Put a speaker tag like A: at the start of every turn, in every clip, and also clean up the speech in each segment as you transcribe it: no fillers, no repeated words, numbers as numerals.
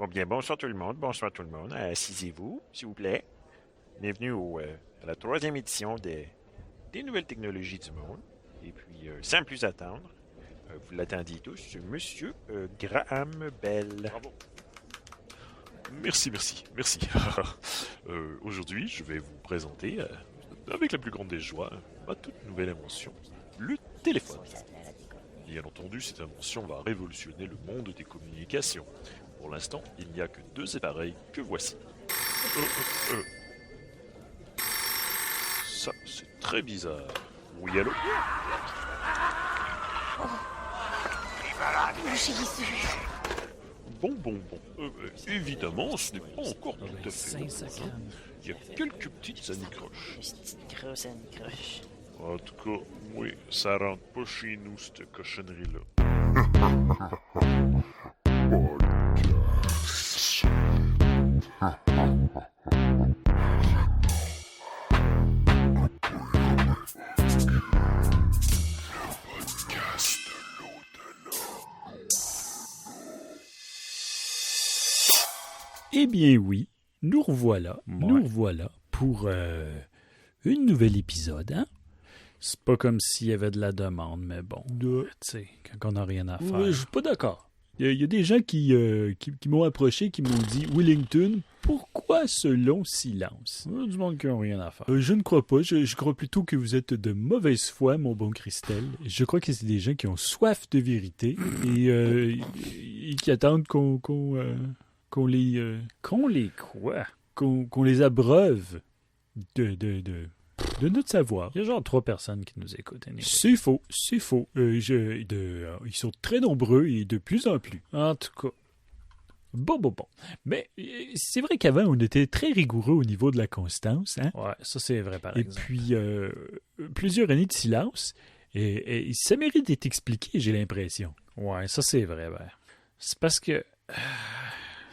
A: Bon, bien, bonsoir tout le monde, bonsoir tout le monde. Assisez-vous, s'il vous plaît. Bienvenue à la troisième édition des nouvelles technologies du monde. Et puis, sans plus attendre, vous l'attendiez tous, Monsieur Graham Bell.
B: Bravo. Merci. Aujourd'hui, je vais vous présenter, avec la plus grande des joies, ma toute nouvelle invention, le téléphone. Bien entendu, cette invention va révolutionner le monde des communications. Pour l'instant, il n'y a que deux appareils que voici. Ça, c'est très bizarre. Oui, allô? Bon. Évidemment, ce n'est pas encore tout à fait bon, hein. Il y a quelques petites anicroches.
C: Grosse anicroche.
B: En tout cas, oui, ça rentre pas chez nous, cette cochonnerie-là.
D: Eh bien oui, nous revoilà pour une nouvel épisode, hein? C'est pas comme s'il y avait de la demande, mais bon, tu sais, quand on n'a rien à faire. Je suis pas d'accord. Il y a des gens qui m'ont approché, qui m'ont dit « Wellington, pourquoi ce long silence? » Du monde qui n'a rien à faire. Je ne crois pas. Je crois plutôt que vous êtes de mauvaise foi, mon bon Christelle. Je crois que c'est des gens qui ont soif de vérité et qui attendent qu'on les... qu'on les quoi? Qu'on les abreuve de notre savoir. Il y a genre 3 personnes qui nous écoutent. Anyway. C'est faux. Ils sont très nombreux et de plus en plus. En tout cas. Bon. Mais c'est vrai qu'avant, on était très rigoureux au niveau de la constance. Hein? Ouais, ça c'est vrai par exemple. Et puis, plusieurs années de silence. Et ça mérite d'être expliqué, j'ai l'impression. Ouais, ça c'est vrai. Ben. C'est parce que...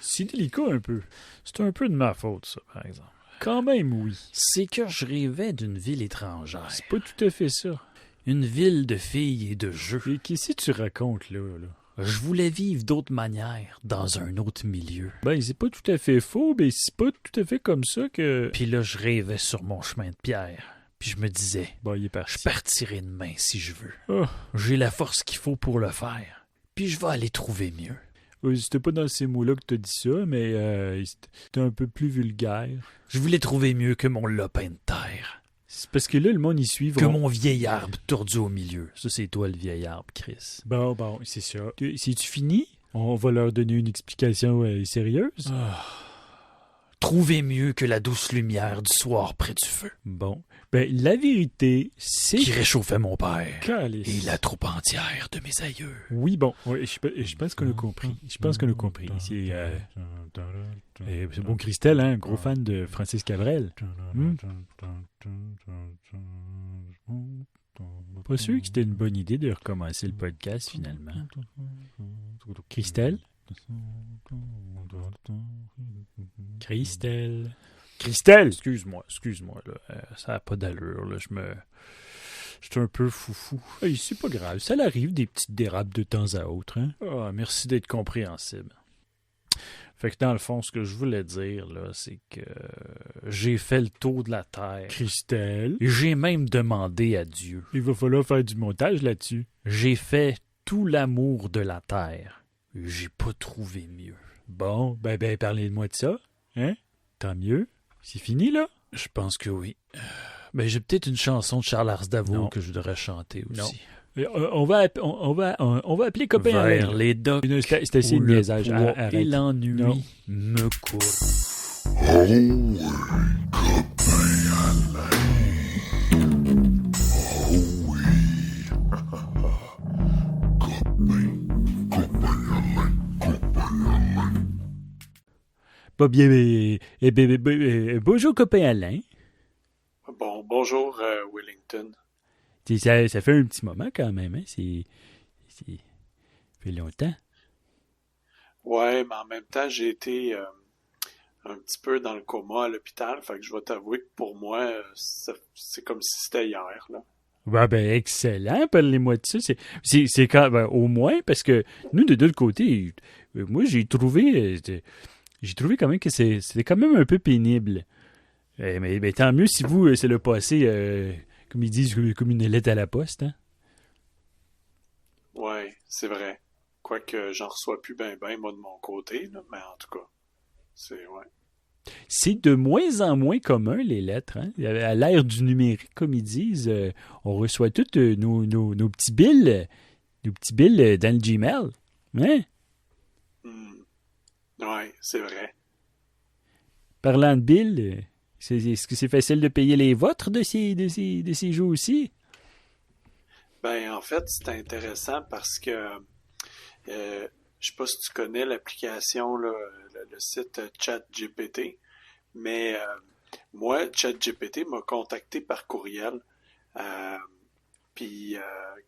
D: c'est délicat un peu. C'est un peu de ma faute, ça, par exemple. Quand même, oui. C'est que je rêvais d'une ville étrangère. C'est pas tout à fait ça. Une ville de filles et de jeux. Et qu'est-ce que tu racontes, là? Je voulais vivre d'autres manières, dans un autre milieu. Ben, c'est pas tout à fait faux, mais c'est pas tout à fait comme ça que... Puis là, je rêvais sur mon chemin de pierre. Puis je me disais, bon, il est parti. Je partirai demain si je veux. Oh. J'ai la force qu'il faut pour le faire. Puis je vais aller trouver mieux. C'était pas dans ces mots-là que t'as dit ça, mais c'était un peu plus vulgaire. Je voulais trouver mieux que mon lopin de terre. C'est parce que là, le monde y suit. Que mon vieil arbre tordu au milieu. Ça, c'est toi, le vieil arbre, Chris. Bon, c'est ça. C'est-tu fini? On va leur donner une explication sérieuse? Trouver mieux que la douce lumière du soir près du feu. Bon. Ben, la vérité, c'est... Qui réchauffait mon père. Calice. Et la troupe entière de mes aïeux. Oui, bon. Ouais, je pense qu'on a compris. C'est bon Christelle, hein, gros fan de Francis Cabrel. Pas sûr que c'était une bonne idée de recommencer le podcast, finalement. Christelle? Christelle, excuse-moi, là, ça n'a pas d'allure, là, je suis un peu foufou. Hey, c'est pas grave, ça arrive des petites dérapes de temps à autre, hein. Ah, merci d'être compréhensible. Fait que dans le fond, ce que je voulais dire, là, c'est que j'ai fait le tour de la Terre. Christelle. Et j'ai même demandé à Dieu. Il va falloir faire du montage là-dessus. J'ai fait tout l'amour de la Terre. Et j'ai pas trouvé mieux. Bon, ben, parlez-moi de ça. Hein? Tant mieux. C'est fini, là? Je pense que oui. Ben, j'ai peut-être une chanson de Charles Aznavour que je voudrais chanter aussi. Non. On va appeler copain Alain. Vers les docks c'est assez de niaisage. Et l'ennui me court.
E: Oh oui, copain Alain. Oh oui.
D: Pas bien, bonjour copain Alain.
F: Bonjour Wellington.
D: Ça fait un petit moment quand même, hein? Ça fait longtemps.
F: Ouais, mais en même temps, j'ai été un petit peu dans le coma à l'hôpital, fait que je vais t'avouer que pour moi, c'est comme si c'était hier, là.
D: Ben, excellent, parlez-moi de ça. C'est quand ben, au moins parce que nous, de l'autre côté, moi j'ai trouvé quand même que c'était quand même un peu pénible. Mais tant mieux si vous, c'est le passé, comme ils disent, comme une lettre à la poste, hein?
F: Ouais, c'est vrai. Quoique j'en reçois plus moi, de mon côté, là, mais en tout cas, ouais.
D: C'est de moins en moins commun, les lettres. Hein? À l'ère du numérique, comme ils disent, on reçoit tous nos petits bills dans le Gmail. Hein?
F: Hmm. Ouais, c'est vrai.
D: Parlant de bills, est-ce que c'est facile de payer les vôtres de ces jours-ci?
F: Ben, en fait, c'est intéressant parce que je sais pas si tu connais l'application, là, le site ChatGPT, mais moi, ChatGPT m'a contacté par courriel. Euh, Puis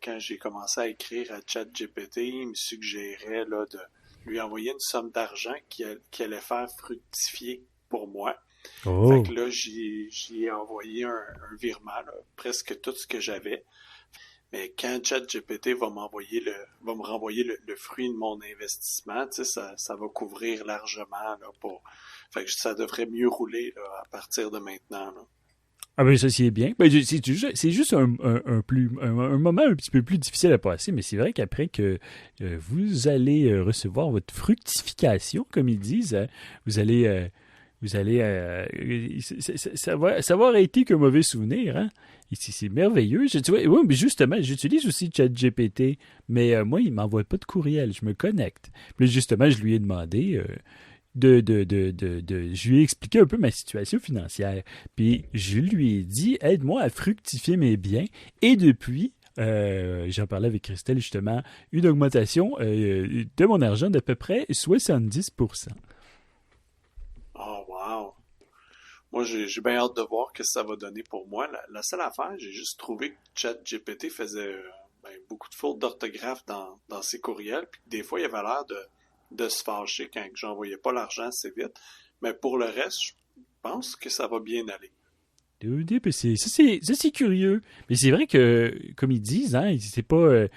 F: quand j'ai commencé à écrire à ChatGPT, il me suggérait là, de lui envoyer une somme d'argent qui allait faire fructifier pour moi.
D: Oh.
F: Fait que là, j'y ai envoyé un virement, là, presque tout ce que j'avais. Mais quand ChatGPT va me renvoyer le fruit de mon investissement, tu sais, ça va couvrir largement là, fait que ça devrait mieux rouler là, à partir de maintenant. Là.
D: Ah ben ça c'est bien. Ben, c'est juste un moment un petit peu plus difficile à passer, mais c'est vrai qu'après que vous allez recevoir votre fructification, comme ils disent, hein, vous allez ça va avoir été qu'un mauvais souvenir, hein? Et c'est merveilleux. Oui, mais justement, j'utilise aussi ChatGPT, mais moi, il ne m'envoie pas de courriel. Je me connecte. Puis justement, je lui ai demandé je lui ai expliqué un peu ma situation financière. Puis je lui ai dit, aide-moi à fructifier mes biens. Et depuis, j'en parlais avec Christelle justement, une augmentation de mon argent d'à peu près 70%.
F: Oh, wow! Moi, j'ai bien hâte de voir ce que ça va donner pour moi. La seule affaire, j'ai juste trouvé que ChatGPT faisait beaucoup de fautes d'orthographe dans ses courriels, puis des fois, il avait l'air de se fâcher quand j'envoyais pas l'argent assez vite. Mais pour le reste, je pense que ça va bien aller.
D: Ça, c'est curieux. Mais c'est vrai que, comme ils disent, hein, c'est pas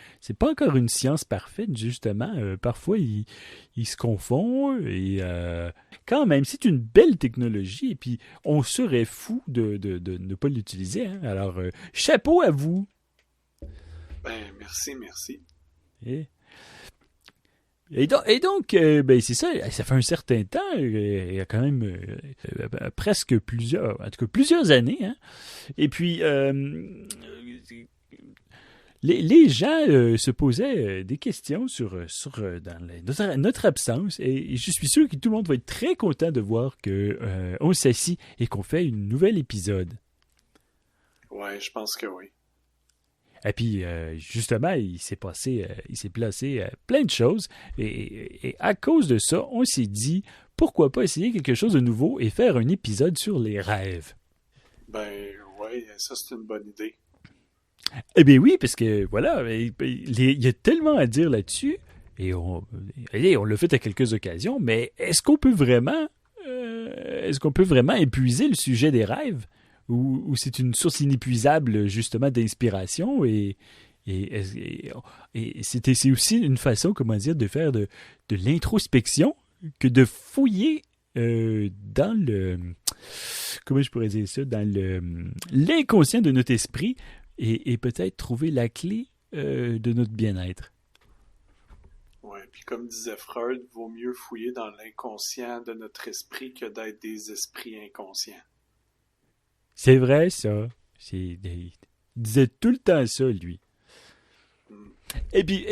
D: encore une science parfaite, justement. Parfois, ils se confondent. Et quand même, c'est une belle technologie. Et puis, on serait fou de ne pas l'utiliser. Hein. Alors, chapeau à vous.
F: Ben, merci.
D: Et donc c'est ça fait un certain temps, il y a quand même presque plusieurs années, hein. Et puis, les gens se posaient des questions dans notre absence, et je suis sûr que tout le monde va être très content de voir qu'on s'assit et qu'on fait un nouvel épisode.
F: Ouais, je pense que oui.
D: Et puis, justement, il s'est placé plein de choses. Et à cause de ça, on s'est dit, pourquoi pas essayer quelque chose de nouveau et faire un épisode sur les rêves?
F: Ben, ouais, ça, c'est une bonne idée.
D: Eh bien oui, parce que, voilà, il y a tellement à dire là-dessus. Et on l'a fait à quelques occasions, mais est-ce qu'on peut vraiment épuiser le sujet des rêves? Ou c'est une source inépuisable, justement, d'inspiration et c'est aussi une façon, comment dire, de faire de l'introspection que de fouiller dans le... Comment je pourrais dire ça? Dans l'inconscient de notre esprit et peut-être trouver la clé de notre bien-être.
F: Ouais, puis comme disait Freud, vaut mieux fouiller dans l'inconscient de notre esprit que d'être des esprits inconscients.
D: C'est vrai, ça. Il disait tout le temps ça, lui. Et puis,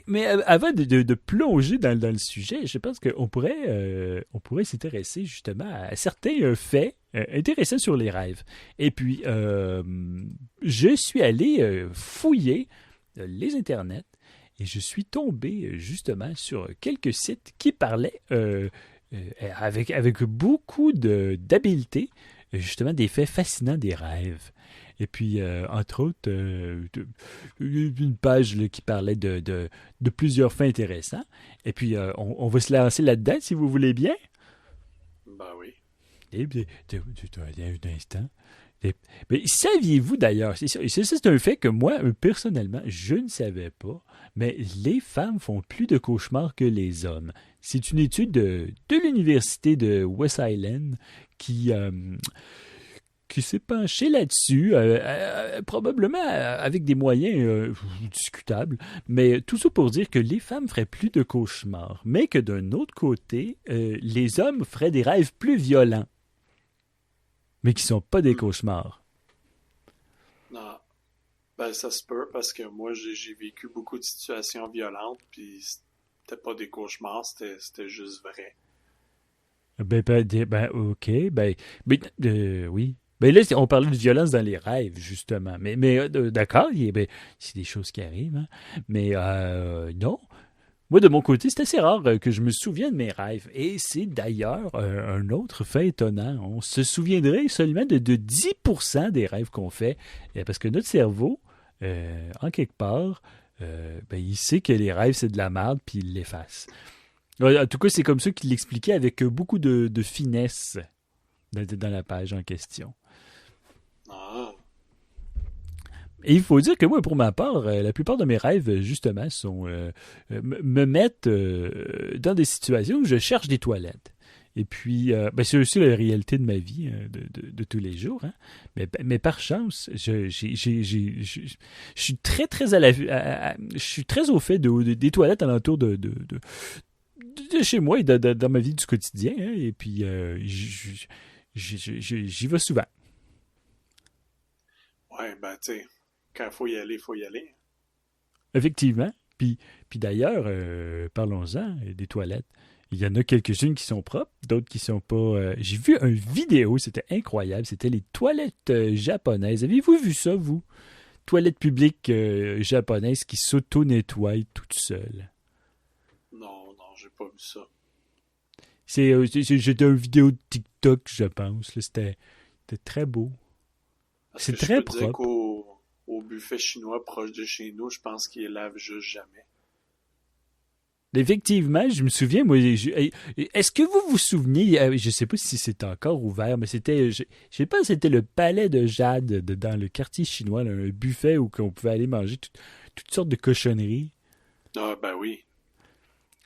D: mais avant de plonger dans le sujet, je pense qu'on pourrait s'intéresser justement à certains faits intéressants sur les rêves. Et puis, je suis allé fouiller les internets et je suis tombé justement sur quelques sites qui parlaient avec beaucoup d'habileté justement des faits fascinants des rêves. Et puis, entre autres, une page là, qui parlait de plusieurs faits intéressants. Et puis, on va se lancer là-dedans, si vous voulez bien.
F: Ben oui.
D: Et puis, un instant. Mais saviez-vous d'ailleurs, c'est un fait que moi, personnellement, je ne savais pas, mais les femmes font plus de cauchemars que les hommes. C'est une étude de l'université de West Island qui s'est penchée là-dessus, probablement avec des moyens discutables, mais tout ça pour dire que les femmes feraient plus de cauchemars, mais que d'un autre côté, les hommes feraient des rêves plus violents, mais qui ne sont pas des cauchemars.
F: Non. Ben, ça se peut parce que moi, j'ai vécu beaucoup de situations violentes, puis c'était pas des cauchemars, c'était juste vrai.
D: OK. Oui. Ben là, on parlait de violence dans les rêves, justement. Mais d'accord, c'est des choses qui arrivent. Hein. Mais non. Moi, de mon côté, c'est assez rare que je me souvienne de mes rêves. Et c'est d'ailleurs un autre fait étonnant. On se souviendrait seulement de 10% des rêves qu'on fait. Parce que notre cerveau, en quelque part, il sait que les rêves, c'est de la merde, puis il l'efface. En tout cas, c'est comme ça qu'il l'expliquait avec beaucoup de finesse dans la page en question.
F: Ah.
D: Et il faut dire que moi, pour ma part, la plupart de mes rêves, justement, me mettent dans des situations où je cherche des toilettes. Et puis, c'est aussi la réalité de ma vie de tous les jours. Hein. Mais par chance, je suis très, très je suis très au fait des toilettes alentour de chez moi et dans ma vie du quotidien. Hein. Et puis, j'y vais souvent.
F: Ouais, ben, tu sais, quand il faut y aller, il faut y aller.
D: Effectivement. Puis d'ailleurs, parlons-en des toilettes. Il y en a quelques-unes qui sont propres, d'autres qui sont pas... J'ai vu une vidéo, c'était incroyable. C'était les toilettes japonaises. Avez-vous vu ça, vous? Toilettes publiques japonaises qui s'auto-nettoient toutes seules.
F: Non, j'ai pas vu ça.
D: C'était une vidéo de TikTok, je pense. Là, c'était très beau.
F: Parce
D: c'est
F: que
D: très
F: je peux dire
D: propre.
F: qu'au buffet chinois proche de chez nous, je pense qu'ils lavent juste jamais.
D: Effectivement, je me souviens, moi, est-ce que vous vous souvenez, je ne sais pas si c'est encore ouvert, mais c'était, je sais pas, c'était le palais de Jade dans le quartier chinois, là, un buffet où on pouvait aller manger toutes sortes de cochonneries.
F: Ah, ben oui.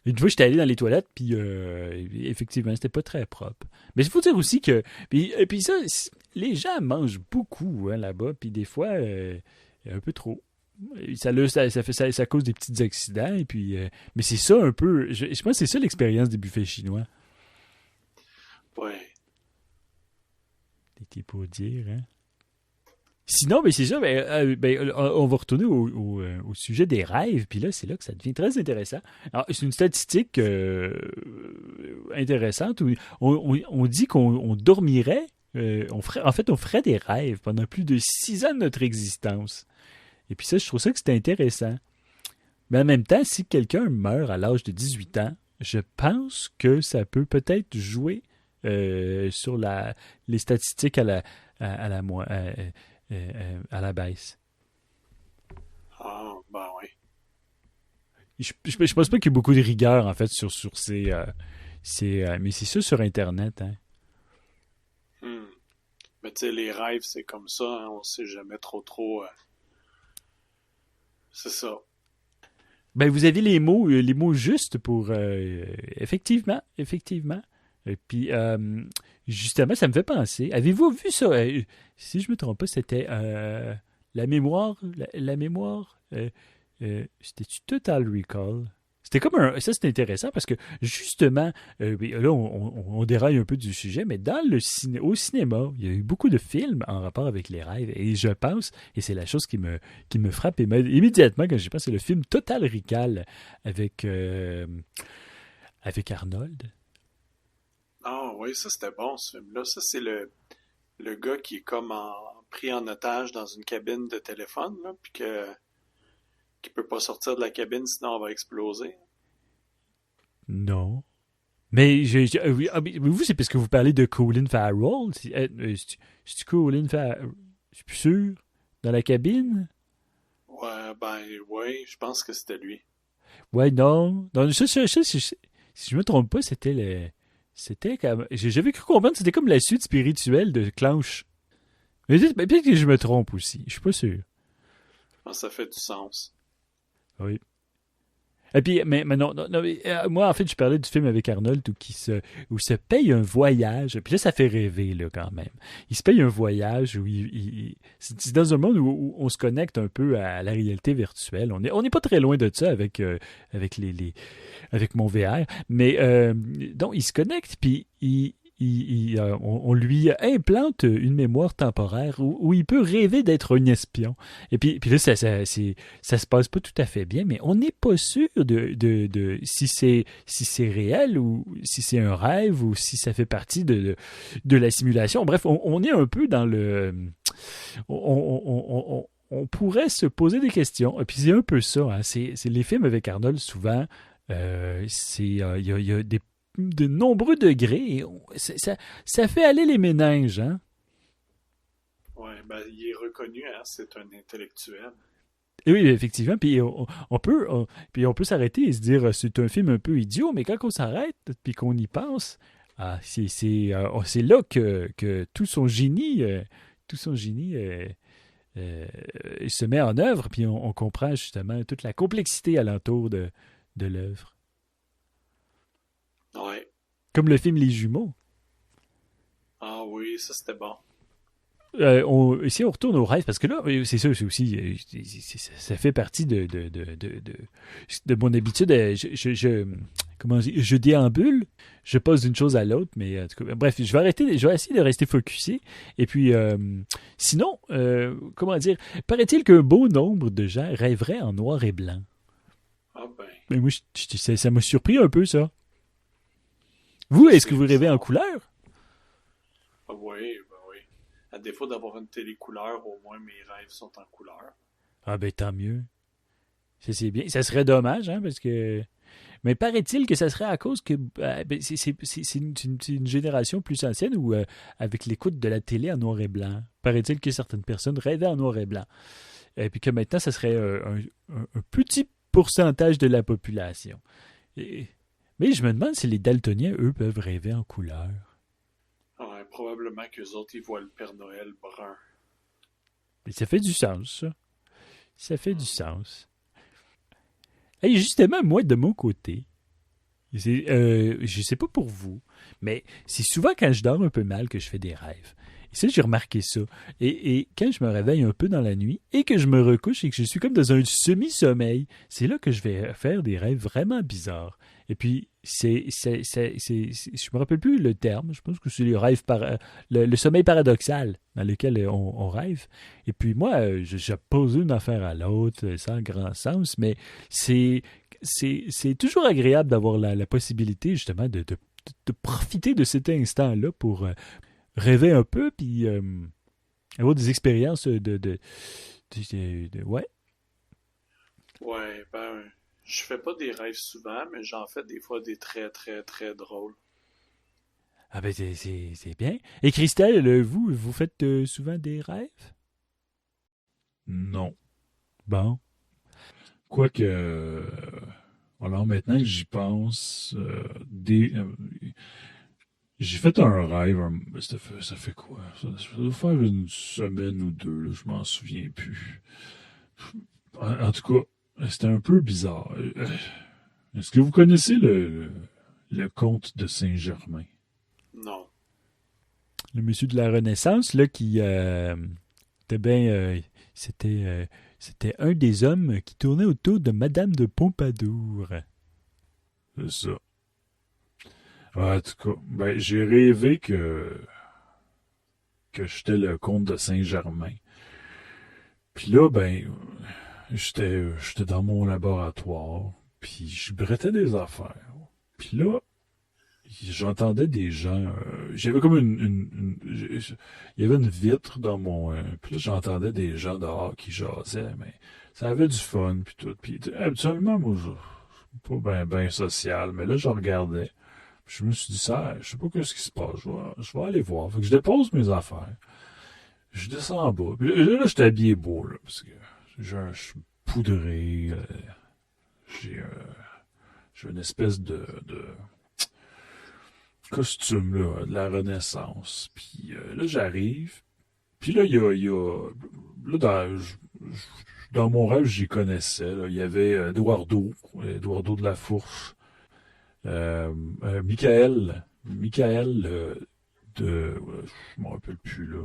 D: Une fois, j'étais allé dans les toilettes, puis effectivement, c'était pas très propre. Mais il faut dire aussi que, puis ça, les gens mangent beaucoup hein, là-bas, puis des fois, un peu trop. Ça cause des petits accidents, et puis, mais c'est ça un peu, je pense que c'est ça l'expérience des buffets chinois.
F: Ouais.
D: C'était pour dire, hein. Sinon, c'est ça, on va retourner au sujet des rêves, puis là, c'est là que ça devient très intéressant. Alors, c'est une statistique intéressante où on dit qu'on dormirait, on ferait des rêves pendant plus de 6 ans de notre existence. Et puis ça, je trouve ça que c'est intéressant. Mais en même temps, si quelqu'un meurt à l'âge de 18 ans, je pense que ça peut peut-être jouer sur les statistiques à la baisse.
F: Ah, ben oui.
D: Je pense pas qu'il y ait beaucoup de rigueur, en fait, sur ces... mais c'est ça sur Internet, hein.
F: Mais tu sais, les rêves, c'est comme ça, hein, on sait jamais trop... C'est ça.
D: Ben, vous avez les mots justes pour... effectivement. Et puis, justement, ça me fait penser. Avez-vous vu ça? Si je me trompe pas, c'était la mémoire. La mémoire. C'était-tu Total Recall? C'était comme ça, c'est intéressant parce que, justement, là, on déraille un peu du sujet, mais au cinéma, il y a eu beaucoup de films en rapport avec les rêves. Et je pense, et c'est la chose qui me frappe immédiatement quand j'y pense, c'est le film Total Recall avec Arnold.
F: Ah oui, ça c'était bon ce film-là. Ça, c'est le gars qui est comme pris en otage dans une cabine de téléphone, là, puis qui peut pas sortir de la cabine sinon elle va exploser.
D: Non. Mais mais vous, c'est parce que vous parlez de Colin Farrell. C'est Colin Farrell? Je suis plus sûr. Dans la cabine?
F: Ouais, je pense que c'était lui.
D: Ouais, non. Si je me trompe pas, c'était comme... J'avais cru comprendre que c'était comme la suite spirituelle de Clanche. Mais peut-être que je me trompe aussi. Je suis pas sûr.
F: Ah, ça fait du sens.
D: Oui. Et puis, mais non, moi, en fait, je parlais du film avec Arnold où il se paye un voyage. Puis là, ça fait rêver, là, quand même. Il se paye un voyage où c'est dans un monde où on se connecte un peu à la réalité virtuelle. On n'est pas très loin de ça avec avec mon VR. Mais, donc, il se connecte, puis on lui implante une mémoire temporaire où il peut rêver d'être un espion. Et puis là, ça se passe pas tout à fait bien, mais on n'est pas sûr de si c'est réel ou si c'est un rêve ou si ça fait partie de la simulation. Bref, on est un peu dans le... On pourrait se poser des questions. Et puis c'est un peu ça. Hein. C'est les films avec Arnold, souvent, il y a de nombreux degrés. Et ça fait aller les méninges, hein?
F: Ouais, ben, il est reconnu, hein, c'est un intellectuel.
D: Et oui, effectivement. Puis puis on peut s'arrêter et se dire c'est un film un peu idiot, mais quand on s'arrête puis qu'on y pense, c'est là que tout son génie se met en œuvre, puis on comprend justement toute la complexité alentour de l'œuvre.
F: Ouais.
D: Comme le film Les Jumeaux.
F: Ah oui, ça c'était bon.
D: Si on retourne au rêve, parce que là, c'est ça, c'est aussi, ça fait partie de mon habitude. Je déambule, je passe d'une chose à l'autre, mais en tout cas, bref, je vais essayer de rester focusé. Et puis, sinon, comment dire, paraît-il qu'un beau nombre de gens rêveraient en noir et blanc.
F: Ah ben.
D: Mais moi, ça m'a surpris un peu, ça. Vous, est-ce que vous rêvez en couleur?
F: Ah oui, ben oui. À défaut d'avoir une télé couleur, au moins mes rêves sont en couleur.
D: Ah ben tant mieux. Ça, c'est bien. Ça serait dommage, hein, parce que... Mais paraît-il que ça serait à cause que c'est une génération plus ancienne où, avec l'écoute de la télé en noir et blanc, paraît-il que certaines personnes rêvaient en noir et blanc. Et puis que maintenant, ça serait un petit pourcentage de la population. Mais je me demande si les daltoniens, eux, peuvent rêver en couleur.
F: Ouais, probablement qu'eux autres, ils voient le Père Noël brun.
D: Mais ça fait du sens, ça. Ça fait du sens. Et justement, moi, de mon côté, je sais pas pour vous, mais c'est souvent quand je dors un peu mal que je fais des rêves. Et ça, j'ai remarqué ça. Et quand je me réveille un peu dans la nuit et que je me recouche et que je suis comme dans un semi-sommeil, c'est là que je vais faire des rêves vraiment bizarres. Et puis, je me rappelle plus le terme. Je pense que c'est les rêves le sommeil paradoxal dans lequel on rêve. Et puis moi, je pose une affaire à l'autre sans grand sens, mais c'est toujours agréable d'avoir la possibilité justement de profiter de cet instant-là pour rêver un peu, puis avoir des expériences ouais.
F: Ouais, ben, je fais pas des rêves souvent, mais j'en fais des fois des très, très, très drôles.
D: Ah ben c'est bien. Et Christelle, vous faites souvent des rêves?
E: Non.
D: Bon.
E: Quoique, alors maintenant que j'y pense, j'ai fait un rêve, ça fait quoi? Ça doit faire une semaine ou deux, là, je m'en souviens plus. En tout cas, c'était un peu bizarre. Est-ce que vous connaissez le comte de Saint-Germain?
F: Non.
D: Le monsieur de la Renaissance, là, qui était bien... c'était un des hommes qui tournait autour de Madame de Pompadour.
E: C'est ça. En tout cas, ben, j'ai rêvé que j'étais le comte de Saint-Germain. Puis là, ben, j'étais dans mon laboratoire, puis je brettais des affaires. Puis là, j'entendais des gens. J'avais comme il y avait une vitre dans mon. Puis là, j'entendais des gens dehors qui jasaient, mais ça avait du fun, puis tout. Puis habituellement, moi, je suis pas ben social, mais là, je regardais. Puis je me suis dit, ça, je sais pas ce qui se passe. Je vais aller voir. Fait que je dépose mes affaires. Je descends en bas. Puis là, j'étais habillé beau, là, parce que je suis poudré. J'ai une espèce de costume là, de la Renaissance. Puis là, j'arrive, Puis là, il y a là, dans mon rêve, j'y connaissais. Là. Il y avait Eduardo de la Fourche, Michael, je m'en rappelle plus là.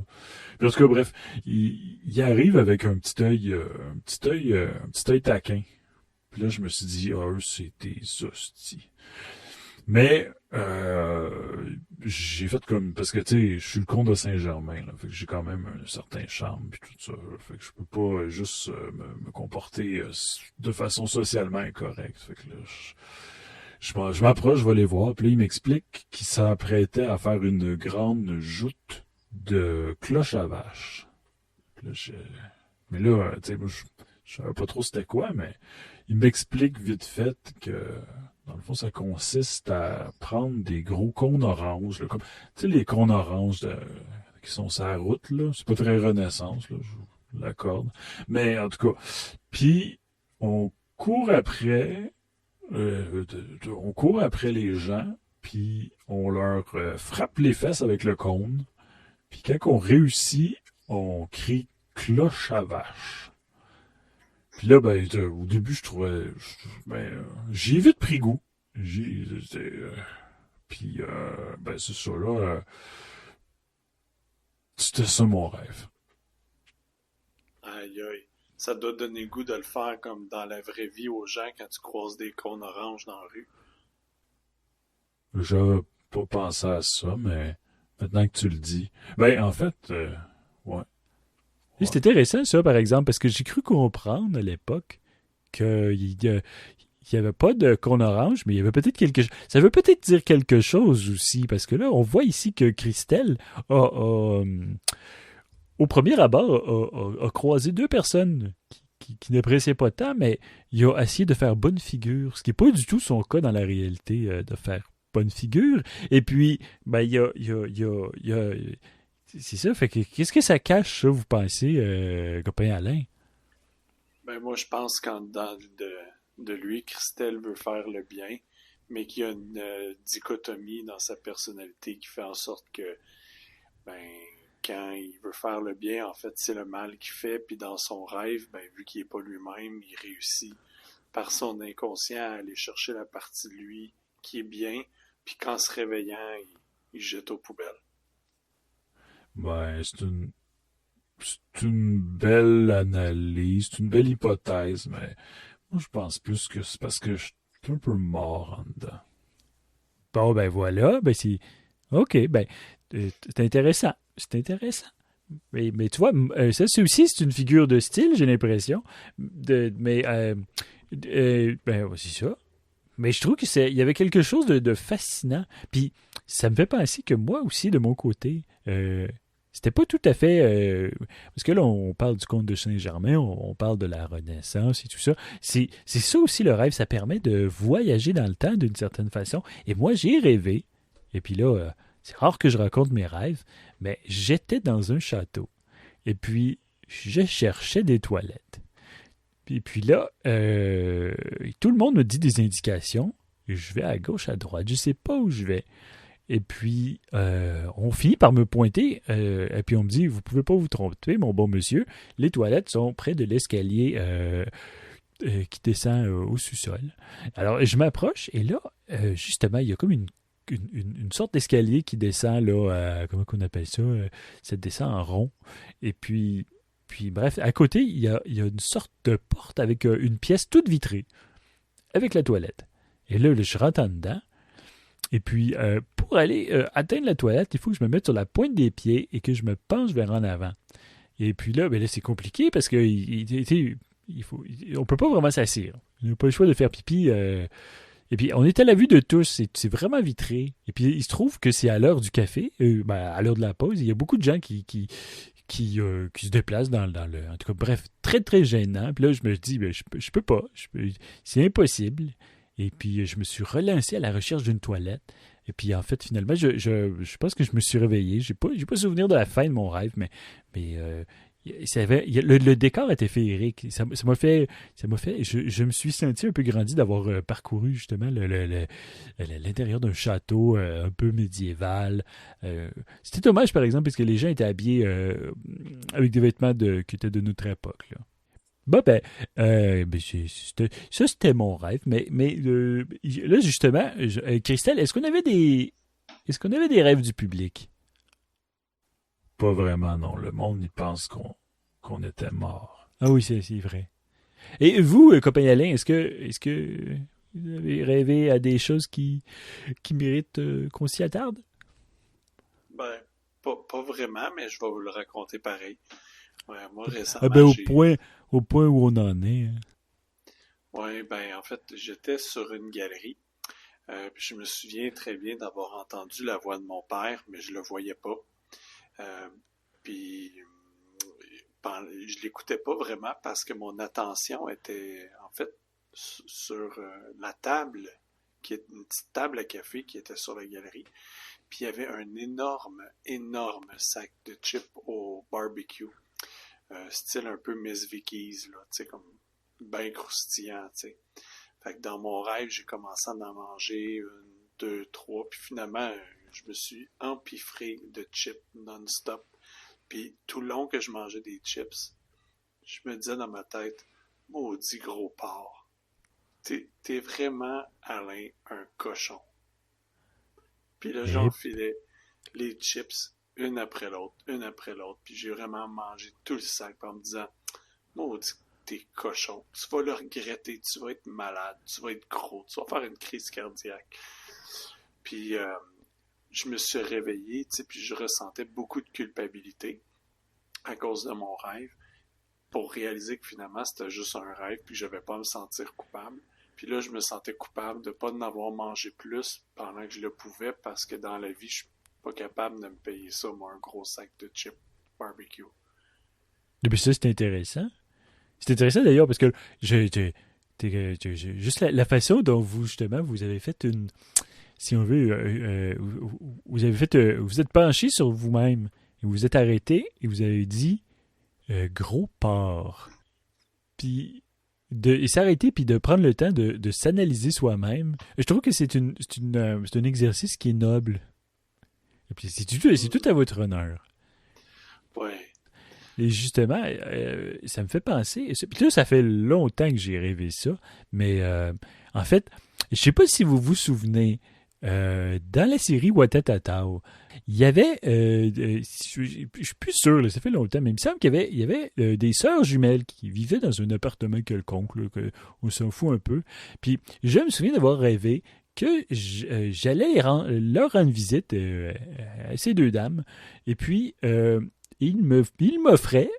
E: Parce que bref, il arrive avec un petit œil taquin. Puis là, je me suis dit, eux, c'est des hosties. Mais j'ai fait comme parce que tu sais, je suis le comte de Saint-Germain, là, fait que j'ai quand même un certain charme puis tout ça, là, fait que je peux pas juste me comporter de façon socialement incorrecte. Fait que là, je m'approche, je vais les voir, puis là, il m'explique qu'il s'apprêtait à faire une grande joute de cloche à vache. Puis là, mais là, tu sais, moi, je savais pas trop c'était quoi, mais il m'explique vite fait que dans le fond, ça consiste à prendre des gros cônes oranges, là, comme, tu sais, les cônes oranges qui sont sur la route, là. C'est pas très Renaissance, là, je vous l'accorde. Mais, en tout cas, puis on court après les gens, puis on leur frappe les fesses avec le cône, puis quand on réussit, on crie « cloche à vache ». Puis là, ben, au début, je trouvais... j'ai vite pris goût. Puis, ben, c'est ça, là. C'était ça, mon rêve.
F: Aïe, aïe. Ça doit donner goût de le faire comme dans la vraie vie aux gens quand tu croises des cônes oranges dans la rue.
E: J'avais pas pensé à ça, mais maintenant que tu le dis... Ben, en fait, ouais.
D: Et c'est intéressant, ça, par exemple, parce que j'ai cru comprendre à l'époque qu'il n'y avait pas de cône orange, mais il y avait peut-être quelque chose. Ça veut peut-être dire quelque chose aussi, parce que là, on voit ici que Christelle au premier abord, a croisé deux personnes qui n'appréciaient pas tant, mais il a essayé de faire bonne figure, ce qui n'est pas du tout son cas dans la réalité, de faire bonne figure. Et puis, ben, il y a c'est ça, fait que qu'est-ce que ça cache, ça, vous pensez, copain Alain?
F: Ben moi, je pense qu'en dedans de lui, Christelle veut faire le bien, mais qu'il y a une dichotomie dans sa personnalité qui fait en sorte que, ben, quand il veut faire le bien, en fait, c'est le mal qu'il fait, puis dans son rêve, ben, vu qu'il n'est pas lui-même, il réussit par son inconscient à aller chercher la partie de lui qui est bien, puis qu'en se réveillant, il jette aux poubelles.
E: Ben, c'est une belle analyse, c'est une belle hypothèse, mais moi, je pense plus que c'est parce que je suis un peu mort en dedans.
D: Bon, ben voilà, ben c'est... OK, ben, c'est intéressant, c'est intéressant. Mais tu vois, ça, c'est aussi, c'est une figure de style, j'ai l'impression. Ben, c'est ça. Mais je trouve il y avait quelque chose de fascinant. Puis, ça me fait penser que moi aussi, de mon côté... c'était pas tout à fait... parce que là, on parle du comte de Saint-Germain, on parle de la Renaissance et tout ça. C'est ça aussi le rêve, ça permet de voyager dans le temps d'une certaine façon. Et moi, j'ai rêvé, et puis là, c'est rare que je raconte mes rêves, mais j'étais dans un château. Et puis, je cherchais des toilettes. Et puis là, tout le monde me dit des indications. Je vais à gauche, à droite, je sais pas où je vais. Et puis, on finit par me pointer, et puis on me dit, vous pouvez pas vous tromper, mon bon monsieur, les toilettes sont près de l'escalier qui descend au sous-sol. Alors, je m'approche, et là, justement, il y a comme une sorte d'escalier qui descend, là, comment on appelle ça? Ça descend en rond. Et puis bref, à côté, il y a une sorte de porte avec une pièce toute vitrée, avec la toilette. Et là, je rentre en dedans. Et puis, pour aller atteindre la toilette, il faut que je me mette sur la pointe des pieds et que je me penche vers en avant. Et puis là, ben là c'est compliqué parce que on peut pas vraiment s'asseoir. On n'a pas le choix de faire pipi. Et puis, on est à la vue de tous. C'est vraiment vitré. Et puis, il se trouve que c'est à l'heure du café, à l'heure de la pause. Il y a beaucoup de gens qui se déplacent dans le... En tout cas, bref, très, très gênant. Puis là, je me dis, ben, je peux pas. C'est impossible. Et puis, je me suis relancé à la recherche d'une toilette. Et puis, en fait, finalement, je pense que je me suis réveillé. J'ai pas souvenir de la fin de mon rêve, mais il le décor était féerique. Ça m'a fait, je me suis senti un peu grandi d'avoir parcouru justement l'intérieur d'un château un peu médiéval. C'était dommage, par exemple, parce que les gens étaient habillés avec des vêtements qui étaient de notre époque, là. Bon, ça, c'était mon rêve. Mais là, justement, Christelle, est-ce qu'on avait des rêves du public?
E: Pas vraiment, non. Le monde, il pense qu'on était mort.
D: Ah oui, c'est vrai. Et vous, compagnie Alain, est-ce que vous avez rêvé à des choses qui méritent qu'on s'y attarde?
F: Ben, pas vraiment, mais je vais vous le raconter pareil. Ouais, moi, récemment,
D: au point où on en est. Hein.
F: Ouais, ben, en fait, j'étais sur une galerie. Puis je me souviens très bien d'avoir entendu la voix de mon père, mais je le voyais pas. Puis je l'écoutais pas vraiment parce que mon attention était en fait sur la table, qui est une petite table à café qui était sur la galerie. Puis il y avait un énorme sac de chips au barbecue. Style un peu Miss Vicky's, là, tu sais, comme bien croustillant, tu sais. Fait que dans mon rêve, j'ai commencé à en manger 1, 2, 3, puis finalement, je me suis empiffré de chips non-stop. Puis tout le long que je mangeais des chips, je me disais dans ma tête, maudit gros porc. T'es vraiment, Alain, un cochon. Puis là, j'enfilais les chips une après l'autre, puis j'ai vraiment mangé tout le sac en me disant, maudit t'es cochon, tu vas le regretter, tu vas être malade, tu vas être gros, tu vas faire une crise cardiaque. Puis je me suis réveillé, tu sais, puis je ressentais beaucoup de culpabilité à cause de mon rêve, pour réaliser que finalement c'était juste un rêve, puis je ne vais pas me sentir coupable. Puis là, je me sentais coupable de ne pas en avoir mangé plus pendant que je le pouvais, parce que dans la vie, je suis pas capable de me payer ça, moi, un gros sac de chips barbecue.
D: Et puis ça, c'est intéressant. C'est intéressant d'ailleurs parce que juste la façon dont vous, justement, vous avez fait une... Si on veut, vous êtes penché sur vous-même, et vous êtes arrêté et vous avez dit gros porc. Puis et s'arrêter puis de prendre le temps de s'analyser soi-même. Je trouve que c'est un exercice qui est noble. Et puis c'est tout à votre honneur.
F: Ouais.
D: Et justement, ça me fait penser... Puis là, ça fait longtemps que j'ai rêvé ça, mais en fait, je sais pas si vous vous souvenez, dans la série Watatatao, il y avait... je suis plus sûr, là, ça fait longtemps, mais il me semble qu'il y avait des sœurs jumelles qui vivaient dans un appartement quelconque, là, on s'en fout un peu. Puis je me souviens d'avoir rêvé que j'allais leur rendre visite à ces deux dames, et puis... il m'offrait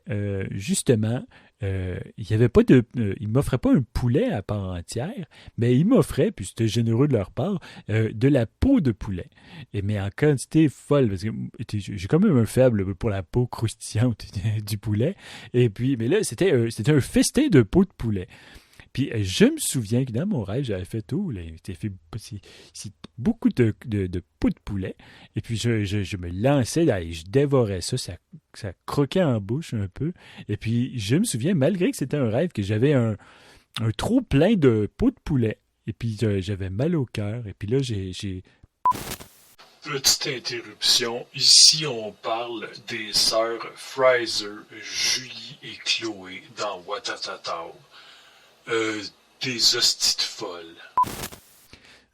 D: justement, il m'offrait pas un poulet à part entière, mais il m'offrait, puis c'était généreux de leur part, de la peau de poulet. Mais en quantité folle, parce que j'ai quand même un faible pour la peau croustillante du poulet. Et puis, mais là, c'était un festin de peau de poulet. Puis je me souviens que dans mon rêve, j'avais fait tout. J'avais fait beaucoup de peau de poulet. Et puis je me lançais et je dévorais ça. Ça croquait en bouche un peu. Et puis je me souviens, malgré que c'était un rêve, que j'avais un trop plein de peau de poulet. Et puis j'avais mal au cœur. Et puis là, j'ai...
E: Petite interruption. Ici, on parle des sœurs Fraser, Julie et Chloé dans Watatatao. Des hosties de folles.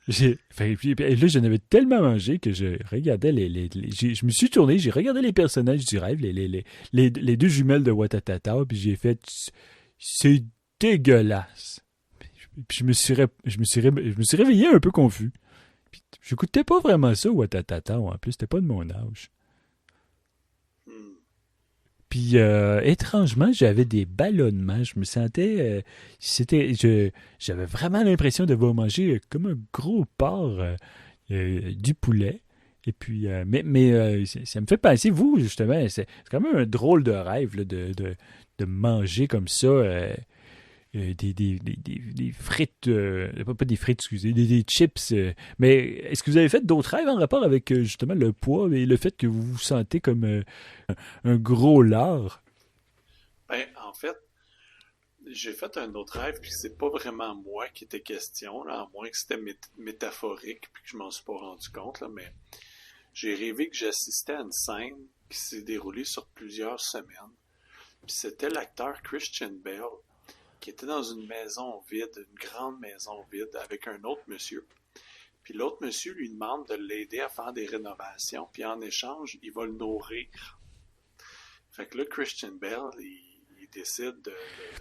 D: Là, j'en avais tellement mangé que je regardais je me suis tourné, j'ai regardé les personnages du rêve, les deux jumelles de Watatata, puis j'ai fait c'est dégueulasse. Puis je me suis réveillé un peu confus. Puis j'écoutais pas vraiment ça, Watatata, en plus, c'était pas de mon âge. Puis étrangement, j'avais des ballonnements. Je me sentais... j'avais vraiment l'impression de devoir manger comme un gros porc du poulet. Et puis, ça me fait penser, vous, justement, c'est quand même un drôle de rêve là, de manger comme ça des frites, pas des frites, excusez, des chips. Mais est-ce que vous avez fait d'autres rêves en rapport avec justement le poids et le fait que vous vous sentez comme un gros lard?
F: Ben, en fait, j'ai fait un autre rêve, puis c'est pas vraiment moi qui était question, là, à moins que c'était métaphorique, puis que je m'en suis pas rendu compte, là, mais j'ai rêvé que j'assistais à une scène qui s'est déroulée sur plusieurs semaines. Puis c'était l'acteur Christian Bale qui était dans une maison vide, une grande maison vide, avec un autre monsieur. Puis l'autre monsieur lui demande de l'aider à faire des rénovations, puis en échange, il va le nourrir. Fait que là, Christian Bale, il décide de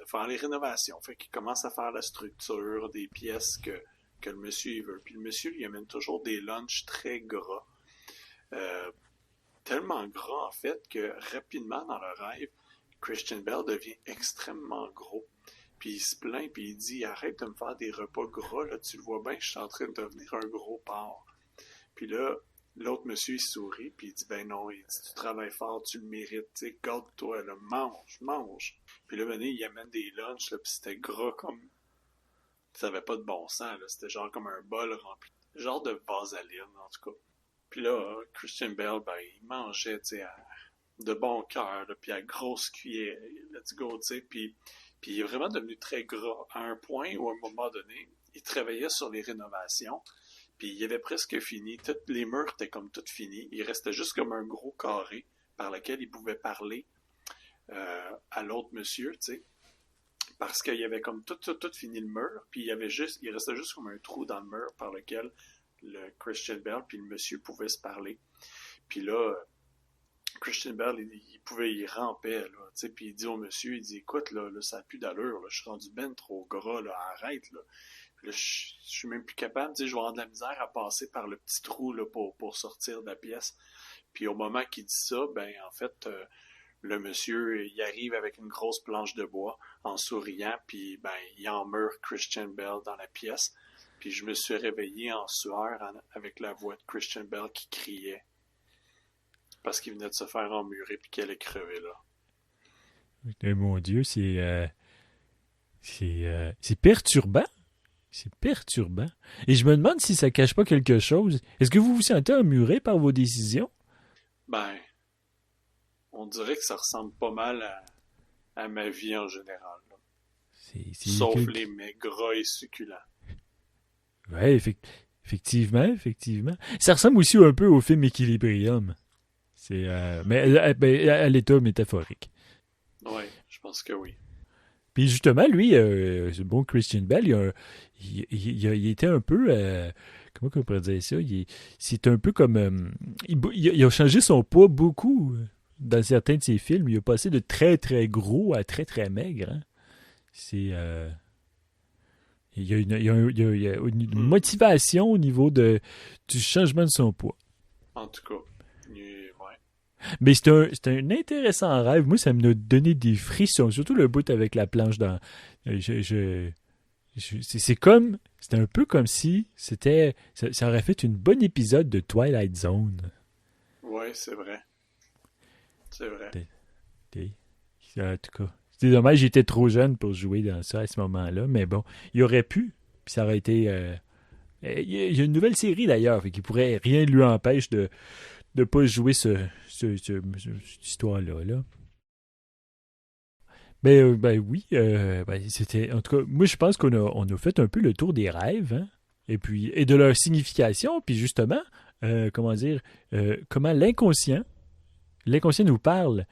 F: faire les rénovations. Fait qu'il commence à faire la structure des pièces que le monsieur il veut. Puis le monsieur lui amène toujours des lunchs très gras. Tellement gras, en fait, que rapidement dans le rêve, Christian Bale devient extrêmement gros. Puis il se plaint, puis il dit « Arrête de me faire des repas gras, là, tu le vois bien, je suis en train de devenir un gros porc. » Puis là, l'autre monsieur, il sourit, puis il dit « Ben non, il dit, tu travailles fort, tu le mérites, tu sais, garde-toi, là, mange, mange. » Puis là, il amène des lunchs, là, puis c'était gras comme... Ça avait pas de bon sens, là, c'était genre comme un bol rempli. Genre de vaseline, en tout cas. Puis là, Christian Bale, ben, il mangeait, tu sais, de bon cœur, là, puis à grosse cuillère, let's go, tu sais, puis il est vraiment devenu très gras, à un point où, à un moment donné, il travaillait sur les rénovations, puis il avait presque fini, toutes les murs étaient comme toutes finis, il restait juste comme un gros carré par lequel il pouvait parler à l'autre monsieur, tu sais, parce qu'il y avait comme tout fini le mur, puis il restait juste comme un trou dans le mur par lequel le Christian Bale puis le monsieur pouvaient se parler. Puis là, Christian Bale, il pouvait y ramper, là, tu sais, puis il dit au monsieur, il dit, écoute, là ça n'a plus d'allure, là, je suis rendu ben trop gras, là, arrête, là. Puis là, je suis même plus capable, tu sais, je vais avoir de la misère à passer par le petit trou, là, pour sortir de la pièce. Puis au moment qu'il dit ça, ben, en fait, le monsieur, il arrive avec une grosse planche de bois, en souriant, puis, ben, il emmure Christian Bale dans la pièce. Puis je me suis réveillé en sueur avec la voix de Christian Bale qui criait. Parce qu'il venait de se faire emmurer puis qu'elle est crevée là.
D: Mon Dieu, c'est perturbant. C'est perturbant. Et je me demande si ça cache pas quelque chose. Est-ce que vous vous sentez emmuré par vos décisions?
F: Ben, on dirait que ça ressemble pas mal à ma vie en général. Sauf les mets gras et succulents.
D: Ouais, effectivement. Ça ressemble aussi un peu au film Equilibrium. Mais à l'état métaphorique.
F: Oui, je pense que oui.
D: Puis justement, lui, ce bon Christian Bale, il était un peu... comment on pourrait dire ça? C'est un peu comme... il a changé son poids beaucoup dans certains de ses films. Il a passé de très, très gros à très, très maigre. Hein? C'est... Il y a une motivation au niveau du changement de son poids.
F: En tout cas,
D: mais c'est un intéressant rêve. Moi, ça m'a donné des frissons, surtout le bout avec la planche dans... c'est un peu comme si ça aurait fait une bonne épisode de Twilight Zone.
F: Oui, c'est vrai. C'est vrai.
D: En tout cas, c'est dommage, j'étais trop jeune pour jouer dans ça à ce moment-là, mais bon, il aurait pu, puis ça aurait été... il y a une nouvelle série d'ailleurs, fait qu'il pourrait rien ne lui empêche de ne pas jouer cette histoire-là. Là. Ben oui, c'était... En tout cas, moi je pense qu'on a fait un peu le tour des rêves, hein? Et de leur signification, puis justement, comment l'inconscient nous parle,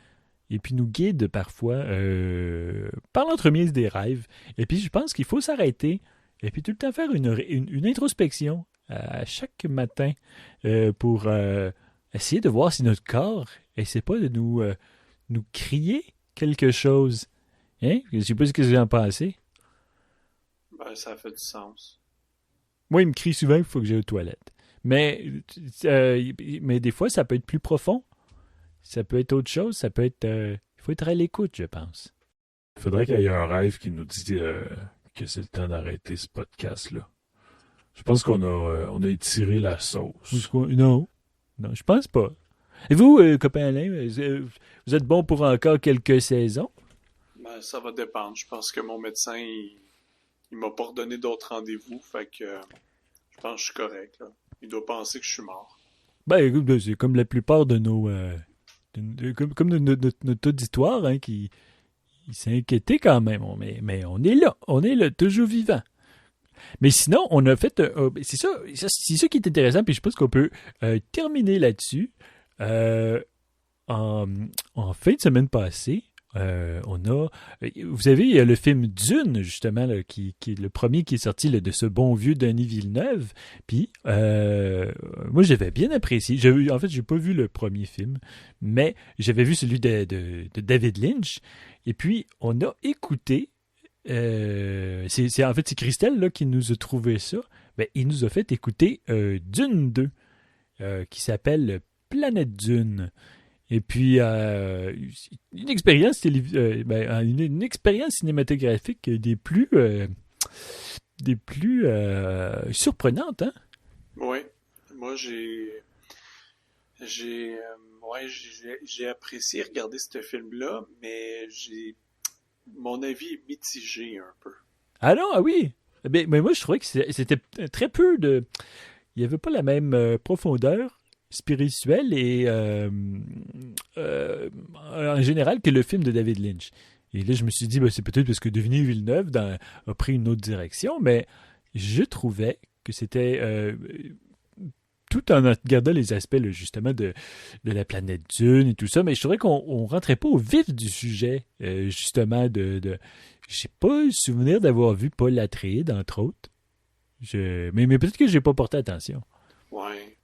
D: et puis nous guide parfois par l'entremise des rêves. Et puis je pense qu'il faut s'arrêter, et puis tout le temps faire une introspection à chaque matin pour... essayer de voir si notre corps essaie pas de nous crier quelque chose. Hein? Je sais pas ce que vous en pensez.
F: Ben, ça fait du sens.
D: Moi, il me crie souvent qu'il faut que j'aille aux toilettes. Mais des fois, ça peut être plus profond. Ça peut être autre chose. Ça peut être... il faut être à l'écoute, je pense.
E: Il faudrait qu'il y ait un rêve qui nous dise que c'est le temps d'arrêter ce podcast-là. Je pense qu'on a étiré la sauce.
D: Non, je pense pas. Et vous, copain Alain, vous êtes bon pour encore quelques saisons?
F: Ben, ça va dépendre. Je pense que mon médecin, il m'a pas redonné d'autres rendez-vous, fait que je pense que je suis correct. Là. Il doit penser que je suis mort.
D: Ben, c'est comme la plupart de nos... comme notre auditoire, hein, qui il s'est inquiété quand même. Mais on est là, toujours vivant. Mais sinon, on a fait... c'est ça qui est intéressant, puis je pense qu'on peut terminer là-dessus. En fin de semaine passée, on a... Vous savez, il y a le film Dune, justement, là, qui est le premier qui est sorti là, de ce bon vieux Denis Villeneuve. Puis, moi, j'avais bien apprécié. En fait, j'ai pas vu le premier film, mais j'avais vu celui de David Lynch. Et puis, on a écouté... c'est Christelle là, qui nous a trouvé ça. Ben, il nous a fait écouter Dune 2, qui s'appelle Planète Dune. Et puis, une expérience une expérience cinématographique des plus surprenantes, hein?
F: Oui. Moi, j'ai apprécié regarder ce film-là, mais mon avis est mitigé un peu.
D: Ah non, ah oui! Mais moi, je trouvais que c'était très peu de... Il n'y avait pas la même profondeur spirituelle et en général que le film de David Lynch. Et là, je me suis dit, c'est peut-être parce que Denis Villeneuve a pris une autre direction, mais je trouvais que c'était... tout en regardant les aspects là, justement de la planète Dune et tout ça, mais je trouvais qu'on rentrait pas au vif du sujet, justement j'ai pas le souvenir d'avoir vu Paul Atreides, entre autres. Mais peut-être que j'ai pas porté attention.
F: Ouais,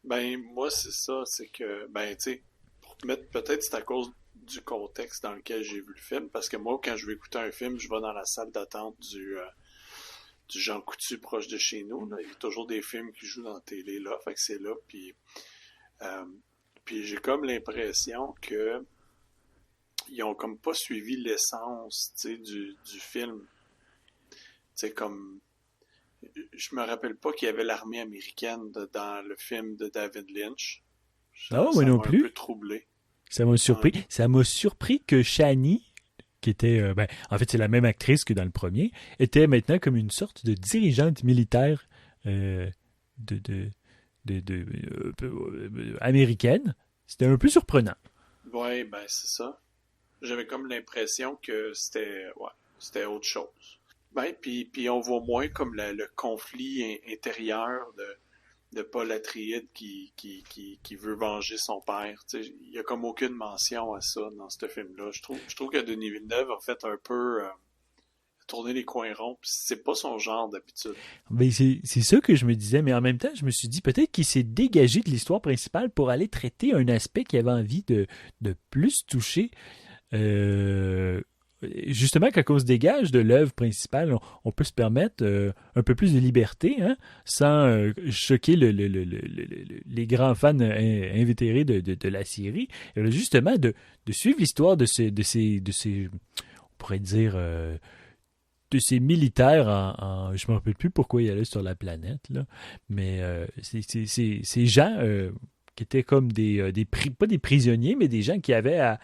F: moi c'est ça, c'est que, tu sais, pour te mettre, peut-être c'est à cause du contexte dans lequel j'ai vu le film, parce que moi, quand je vais écouter un film, je vais dans la salle d'attente du Jean Coutu proche de chez nous. Là. Il y a toujours des films qui jouent dans la télé là, fait que c'est là. Puis j'ai comme l'impression que ils ont comme pas suivi l'essence, tu sais, du film. Tu sais, comme je me rappelle pas qu'il y avait l'armée américaine dans le film de David Lynch.
D: Non, moi non plus.
F: Un peu troublé.
D: Ça m'a surpris. Ça m'a surpris que Shani, qui était, en fait, c'est la même actrice que dans le premier, était maintenant comme une sorte de dirigeante militaire américaine. C'était un peu surprenant.
F: Ouais, c'est ça. J'avais comme l'impression que c'était autre chose. Puis on voit moins comme le conflit intérieur de Paul Atreides qui veut venger son père. Il y a comme aucune mention à ça dans ce film-là. Je trouve que Denis Villeneuve a fait un peu tourner les coins ronds. C'est pas son genre d'habitude.
D: Mais c'est ça que je me disais, mais en même temps, je me suis dit peut-être qu'il s'est dégagé de l'histoire principale pour aller traiter un aspect qu'il avait envie de plus toucher. Justement, quand on se dégage de l'œuvre principale, on peut se permettre un peu plus de liberté, hein, sans choquer les grands fans invétérés de la série. Et justement, de suivre l'histoire de ces, on pourrait dire, de ces militaires je ne me rappelle plus pourquoi ils allaient sur la planète, là, mais ces gens qui étaient comme pas des prisonniers, mais des gens qui avaient à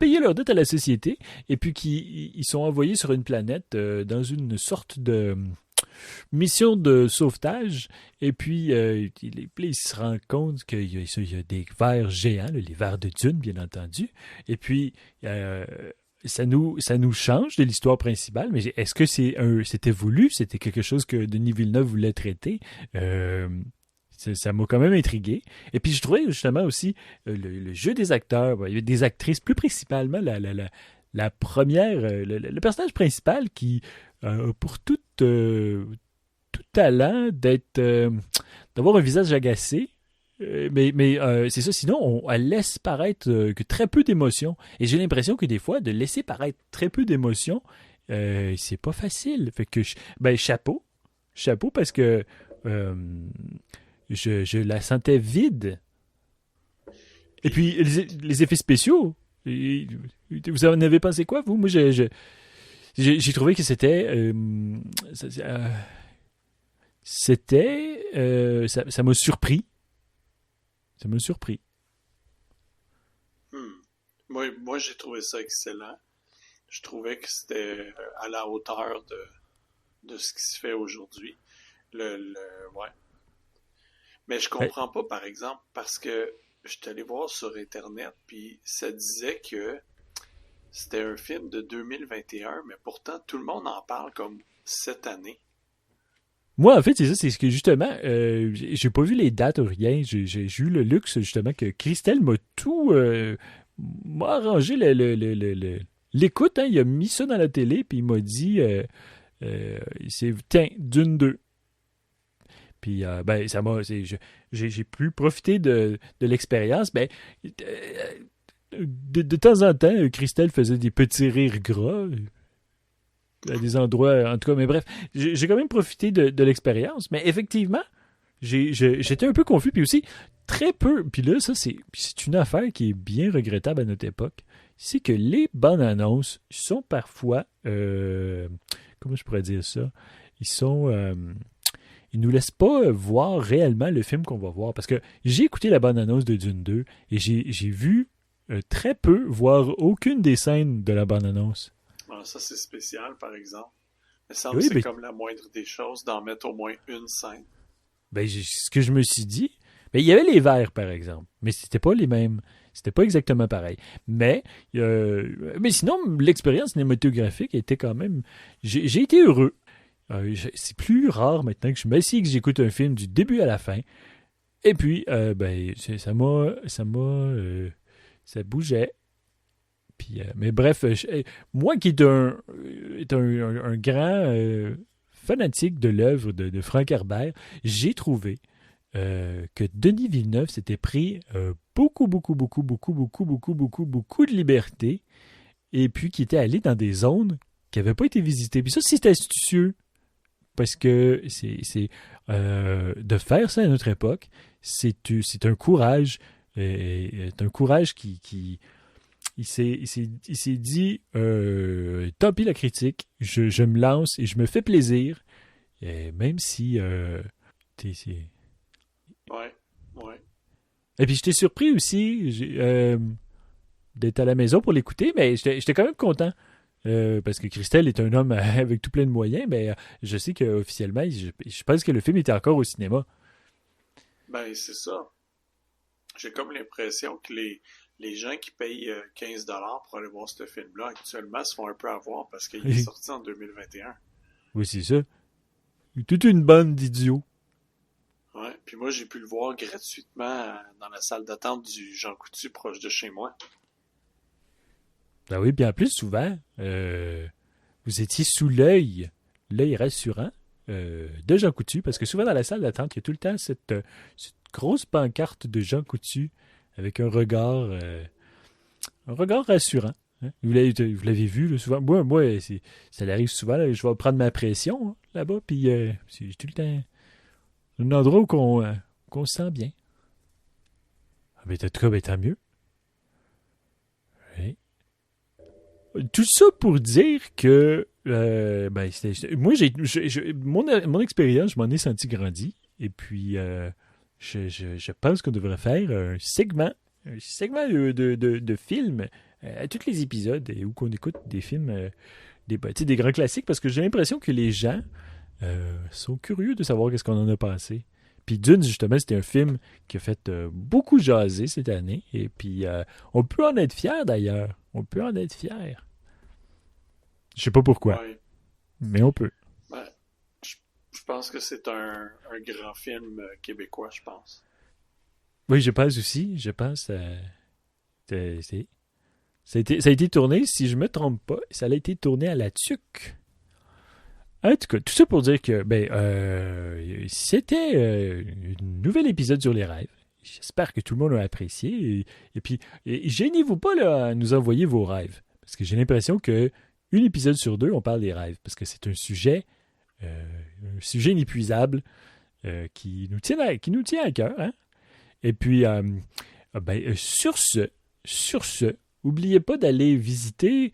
D: payer leur dette à la société, et puis ils sont envoyés sur une planète dans une sorte de mission de sauvetage, et puis ils se rendent compte qu'il y a des vers géants, là, les vers de Dune, bien entendu, et puis ça nous change de l'histoire principale, mais est-ce que c'était voulu, c'était quelque chose que Denis Villeneuve voulait traiter? Ça m'a quand même intrigué. Et puis, je trouvais justement aussi le jeu des acteurs. Il y avait des actrices, plus principalement la première, le personnage principal qui a pour tout talent d'avoir un visage agacé. Mais c'est ça, sinon, elle laisse paraître que très peu d'émotions. Et j'ai l'impression que des fois, de laisser paraître très peu d'émotions, c'est pas facile. Fait que, chapeau parce que je la sentais vide. Et puis, les effets spéciaux, vous en avez pensé quoi, vous? Moi, j'ai trouvé que c'était... ça m'a surpris. Ça m'a surpris.
F: Moi, j'ai trouvé ça excellent. Je trouvais que c'était à la hauteur de ce qui se fait aujourd'hui. Ouais. Mais je comprends pas, par exemple, parce que je suis allé voir sur Internet, puis ça disait que c'était un film de 2021, mais pourtant, tout le monde en parle comme cette année.
D: Moi, en fait, c'est ça, c'est ce que justement, j'ai pas vu les dates ou rien. J'ai eu le luxe, justement, que Christelle m'a tout. M'a arrangé l'écoute, hein. Il a mis ça dans la télé, puis il m'a dit c'est tiens, Dune 2. Puis, ben, ça m'a. J'ai pu profiter de l'expérience. Ben, de temps en temps, Christelle faisait des petits rires gras à des endroits, en tout cas, mais bref, j'ai quand même profité de l'expérience, mais effectivement, j'étais un peu confus, puis aussi, très peu, puis là, ça, c'est une affaire qui est bien regrettable à notre époque, c'est que les bandes annonces sont parfois, comment je pourrais dire ça, ils nous laissent pas voir réellement le film qu'on va voir, parce que j'ai écouté la bande annonce de Dune 2, et j'ai vu très peu, voire aucune des scènes de la bande annonce.
F: Alors ça, c'est spécial, par exemple. Il me semble que c'est comme la moindre des choses d'en mettre au moins une scène.
D: Ben, ce que je me suis dit, ben, il y avait les verts, par exemple, mais c'était pas les mêmes. C'était pas exactement pareil. Mais sinon, l'expérience cinématographique était quand même... J'ai été heureux. C'est plus rare maintenant que je m'assieds et que j'écoute un film du début à la fin. Et puis, ben, ça bougeait. Puis, mais bref, moi qui est un grand fanatique de l'œuvre de Frank Herbert, j'ai trouvé que Denis Villeneuve s'était pris beaucoup de liberté et puis qui était allé dans des zones qui n'avaient pas été visitées. Puis ça, c'est astucieux parce que c'est de faire ça à notre époque, c'est un courage. C'est un courage qui il s'est dit tant pis la critique, je me lance et je me fais plaisir, et même si
F: ouais.
D: Et puis j'étais surpris aussi d'être à la maison pour l'écouter, mais j'étais quand même content parce que Christelle est un homme avec tout plein de moyens, mais je sais qu'officiellement je pense que le film était encore au cinéma.
F: Ben c'est ça. J'ai comme l'impression que les gens qui payent 15$ pour aller voir ce film-là, actuellement, se font un peu avoir parce qu'il est sorti en 2021.
D: Oui, c'est ça. Toute une bande d'idiots.
F: Ouais, puis moi, j'ai pu le voir gratuitement dans la salle d'attente du Jean Coutu, proche de chez moi.
D: Ben oui, puis en plus, souvent, vous étiez sous l'œil rassurant de Jean Coutu, parce que souvent dans la salle d'attente, il y a tout le temps cette grosse pancarte de Jean Coutu avec un regard rassurant. Hein? Vous l'avez vu là, souvent. Moi ça arrive souvent. Là, je vais prendre ma pression là-bas, puis c'est tout le temps un endroit où qu'on se sent bien. Ah, mais en tout cas, tant mieux. Oui. Tout ça pour dire que moi, mon expérience, je m'en ai senti grandi. Et puis, je pense qu'on devrait faire un segment de films à tous les épisodes où qu'on écoute des films, des grands classiques, parce que j'ai l'impression que les gens sont curieux de savoir qu'est-ce qu'on en a pensé. Puis Dune, justement, c'était un film qui a fait beaucoup jaser cette année. Et puis, on peut en être fier d'ailleurs. On peut en être fier. Je sais pas pourquoi, mais on peut.
F: Ouais. Je pense que c'est un grand film québécois, je pense.
D: Oui, je pense aussi. Je pense ça a été tourné, si je me trompe pas, ça a été tourné à la TUC. En tout cas, tout ça pour dire que c'était un nouvel épisode sur les rêves. J'espère que tout le monde a apprécié. Et puis, gênez-vous pas là, à nous envoyer vos rêves. Parce que j'ai l'impression que un épisode sur 2, on parle des rêves. Parce que c'est un sujet inépuisable qui nous tient à cœur. Hein? Et puis, sur ce, n'oubliez pas d'aller visiter...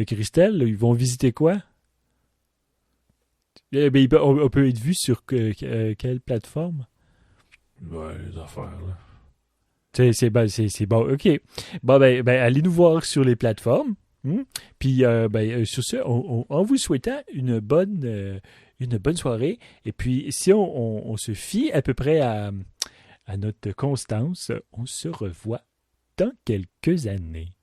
D: Christelle, ils vont visiter quoi? On peut être vu sur quelle plateforme?
E: Ouais, les affaires, là.
D: C'est bon, ok. Bon, allez nous voir sur les plateformes. Puis, sur ce, en vous souhaitant une bonne soirée. Et puis, si on se fie à peu près à notre constance, on se revoit dans quelques années.